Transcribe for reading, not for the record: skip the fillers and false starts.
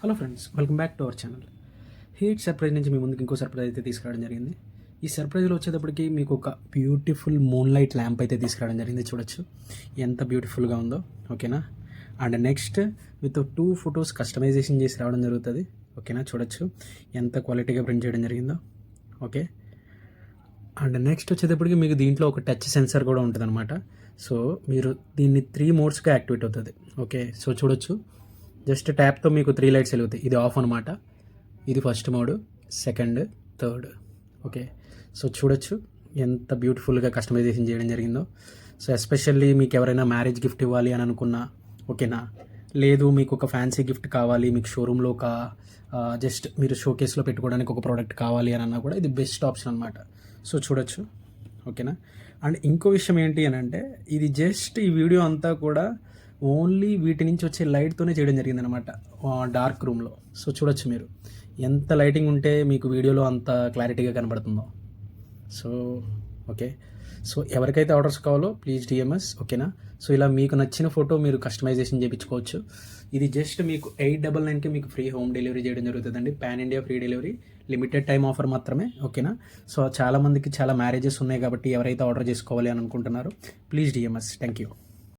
Hello friends, welcome back to our channel. Heat surprise నుంచి మీ ముందుకు ఇంకో సర్ప్రైజ్ అయితే తీసుకురావడం జరిగింది. ఈ సర్ప్రైజ్లో వచ్చేటప్పటికి మీకు ఒక బ్యూటిఫుల్ మూన్ లైట్ ల్యాంప్ అయితే తీసుకురావడం జరిగింది. చూడొచ్చు ఎంత బ్యూటిఫుల్గా ఉందో. ఓకేనా. And next with 2 photos customization చేసి రావడం జరుగుతుంది. ఓకేనా. చూడొచ్చు ఎంత క్వాలిటీగా ప్రింట్ చేయడం జరిగిందో. ఓకే. అండ్ నెక్స్ట్ వచ్చేటప్పటికి మీకు దీంట్లో ఒక టచ్ సెన్సార్ కూడా ఉంటుంది అనమాట. సో మీరు దీన్ని 3 మోడ్స్గా యాక్టివేట్ అవుతుంది. ఓకే. సో చూడొచ్చు, జస్ట్ ట్యాప్తో మీకు 3 లైట్స్ వెలుగుతాయి. ఇది ఆఫ్ అనమాట. ఇది first mode, second, third. Okay. So చూడొచ్చు ఎంత బ్యూటిఫుల్గా కస్టమైజేషన్ చేయడం జరిగిందో. సో ఎస్పెషల్లీ మీకు ఎవరైనా మ్యారేజ్ గిఫ్ట్ ఇవ్వాలి అని అనుకున్నా, ఓకేనా, లేదు మీకు ఒక ఫ్యాన్సీ గిఫ్ట్ కావాలి, మీకు షోరూంలో ఒక జస్ట్ మీరు షోకేస్లో పెట్టుకోవడానికి ఒక ప్రోడక్ట్ కావాలి అని అన్నా కూడా ఇది బెస్ట్ ఆప్షన్ అనమాట. సో చూడొచ్చు. ఓకేనా. అండ్ ఇంకో విషయం ఏంటి అని అంటే, ఇది జస్ట్ ఈ వీడియో అంతా కూడా ఓన్లీ వీటి నుంచి వచ్చే లైట్తోనే చేయడం జరిగింది అనమాట, డార్క్ రూమ్లో. సో చూడొచ్చు మీరు ఎంత లైటింగ్ ఉంటే మీకు వీడియోలో అంత క్లారిటీగా కనబడుతుందో. So okay. సో ఎవరికైతే ఆర్డర్స్ కావాలో ప్లీజ్ డిఎంఎస్. ఓకేనా. సో ఇలా మీకు నచ్చిన ఫోటో మీరు కస్టమైజేషన్ చేయించుకోవచ్చు. ఇది జస్ట్ మీకు 899కి మీకు ఫ్రీ హోమ్ డెలివరీ చేయడం జరుగుతుందండి. Pan India free delivery, limited time offer మాత్రమే. ఓకేనా. సో చాలామందికి చాలా మ్యారేజెస్ ఉన్నాయి కాబట్టి ఎవరైతే ఆర్డర్ చేసుకోవాలి అని అనుకుంటున్నారో ప్లీజ్ డిఎంఎస్. Thank you.